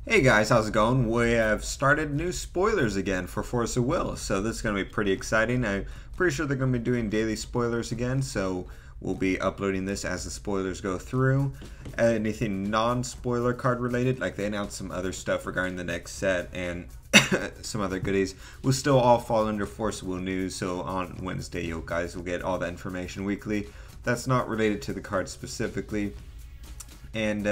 Hey guys, how's it going? We have started new spoilers again for Force of Will, so this is going to be pretty exciting. I'm pretty sure they're going to be doing daily spoilers again, so we'll be uploading this as the spoilers go through. Anything non-spoiler card related, like they announced some other stuff regarding the next set and some other goodies, will still all fall under Force of Will news, so on Wednesday you guys will get all that information weekly. That's not related to the card specifically. And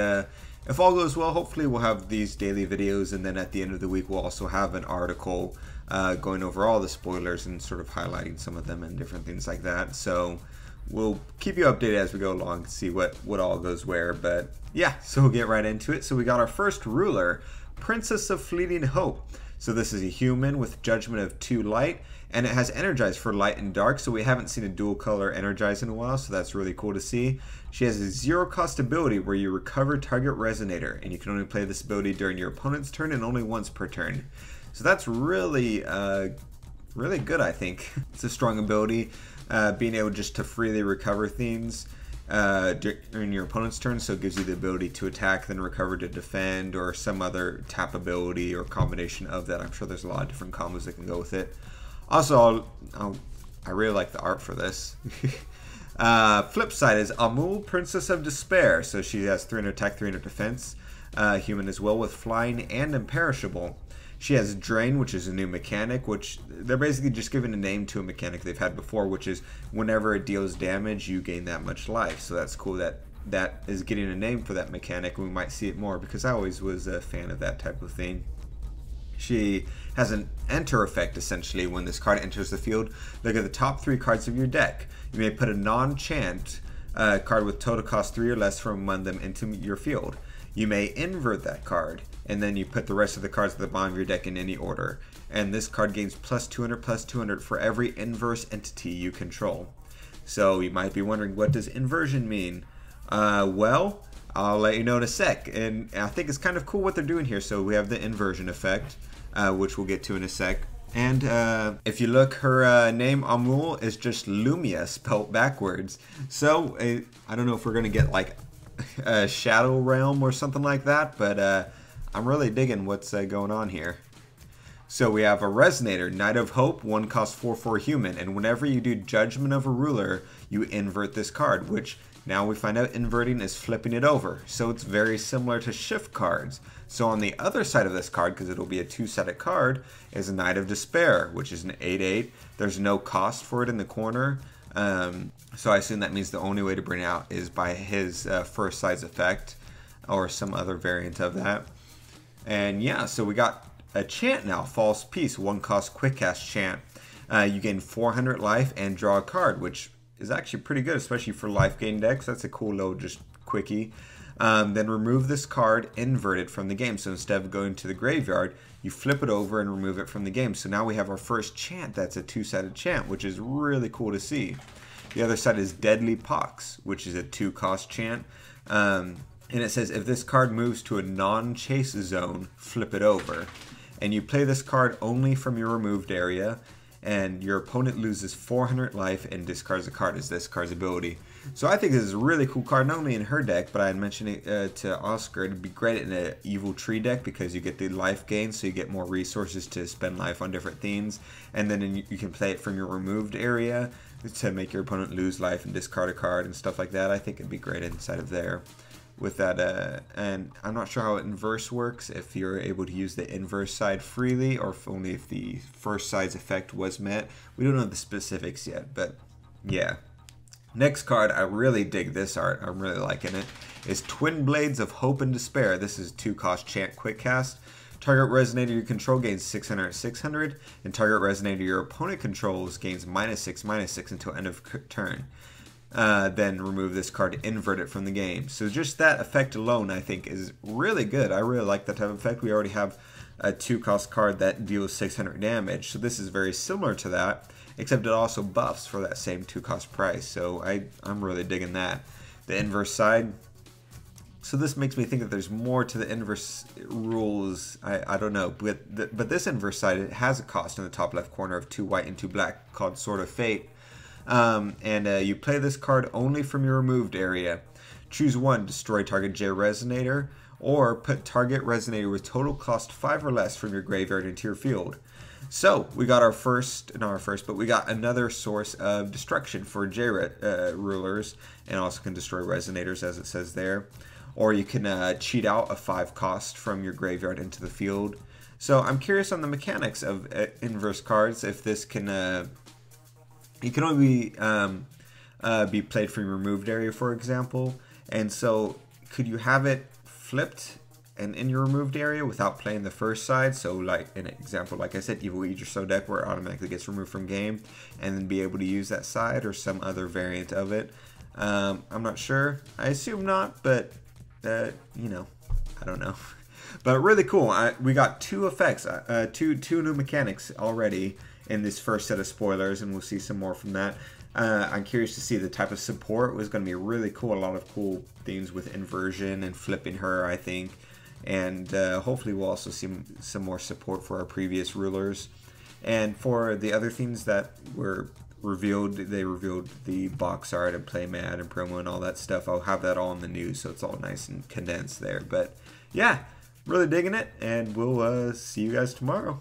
if all goes well, hopefully we'll have these daily videos, and then at the end of the week we'll also have an article going over all the spoilers and sort of highlighting some of them and different things like that. So we'll keep you updated as we go along and see what all goes where. But yeah, so we'll get right into it. So we got our first ruler, Princess of Fleeting Hope. So this is a human with Judgment of 2 light, and it has Energize for light and dark, so we haven't seen a dual color Energize in a while, so that's really cool to see. She has a 0 cost ability where you recover target Resonator, and you can only play this ability during your opponent's turn and only once per turn. So that's really good, I think. It's a strong ability, being able just to freely recover things during your opponent's turn, so it gives you the ability to attack, then recover to defend, or some other tap ability or combination of that. I'm sure there's a lot of different combos that can go with it. Also, I really like the art for this. Flip side is Amul, Princess of Despair. So she has 300 attack, 300 defense. Human as well with flying and imperishable. She has Drain, which is a new mechanic, which they're basically just giving a name to a mechanic they've had before, which is whenever it deals damage, you gain that much life. So that's cool that that is getting a name for that mechanic. We might see it more because I always was a fan of that type of thing. She has an enter effect essentially when this card enters the field. Look at the top 3 cards of your deck. You may put a non-chant card with total cost 3 or less from among them into your field. You may invert that card, and then you put the rest of the cards at the bottom of your deck in any order. And this card gains plus 200 for every inverse entity you control. So you might be wondering, what does inversion mean? Well, I'll let you know in a sec. And I think it's kind of cool what they're doing here. So we have the inversion effect, which we'll get to in a sec. And if you look, her name Amul is just Lumia spelled backwards. So I don't know if we're going to get like a Shadow Realm or something like that, but I'm really digging what's going on here. So we have a Resonator, Knight of Hope, 1 cost 4/4 human, and whenever you do Judgment of a Ruler, you invert this card, which now we find out inverting is flipping it over. So it's very similar to shift cards. So on the other side of this card, because it'll be a 2-sided card, is a Knight of Despair, which is an 8/8. There's no cost for it in the corner. So I assume that means the only way to bring it out is by his first size effect or some other variant of that. And yeah, so we got a chant now, False Peace, 1 cost quick cast chant. You gain 400 life and draw a card, which is actually pretty good, especially for life gain decks. That's a cool little just quickie. Then remove this card, invert it from the game. So instead of going to the graveyard, you flip it over and remove it from the game. So now we have our first chant that's a 2-sided chant, which is really cool to see. The other side is Deadly Pox, which is a 2-cost chant. And it says, if this card moves to a non-chase zone, flip it over. And you play this card only from your removed area, and your opponent loses 400 life and discards a card as this card's ability. So I think this is a really cool card, not only in her deck, but I had mentioned it to Oscar. It'd be great in an Evil Tree deck because you get the life gain, so you get more resources to spend life on different things. And then you can play it from your removed area to make your opponent lose life and discard a card and stuff like that. I think it'd be great inside of there with that. And I'm not sure how inverse works, if you're able to use the inverse side freely or if only if the first side's effect was met. We don't know the specifics yet, but yeah. Next card, I really dig this art. I'm really liking it. Is Twin Blades of Hope and Despair. This is 2-cost chant quick cast. Target Resonator you control gains 600, and target Resonator your opponent controls gains -6/-6 until end of turn. Then remove this card, invert it from the game. So just that effect alone, I think, is really good. I really like that type of effect. We already have a 2-cost card that deals 600 damage, so this is very similar to that, except it also buffs for that same 2-cost price. So I'm really digging that. The inverse side. So this makes me think that there's more to the inverse rules. I don't know, but this inverse side, it has a cost in the top left corner of 2 white and 2 black called Sword of Fate. You play this card only from your removed area. choose one, destroy target J Resonator, or put target Resonator with total cost 5 or less from your graveyard into your field. So we got we got another source of destruction for J Rulers, and also can destroy Resonators as it says there. Or you can cheat out a 5 cost from your graveyard into the field. So I'm curious on the mechanics of inverse cards. If this can, it can only be played from your removed area, for example. And so could you have it flipped and in your removed area without playing the first side? So like an example, like I said, Evil Aegislash deck where it automatically gets removed from game, and then be able to use that side or some other variant of it. I'm not sure. I assume not, but you know, I don't know. But really cool. We got 2 effects, two new mechanics already in this first set of spoilers, and we'll see some more from that. I'm curious to see the type of support. It was going to be really cool. A lot of cool things with inversion and flipping her, I think. And hopefully we'll also see some more support for our previous rulers. And for the other things that were revealed, they revealed the box art and playmat and promo and all that stuff. I'll have that all in the news, so it's all nice and condensed there. But yeah, really digging it, and we'll see you guys tomorrow.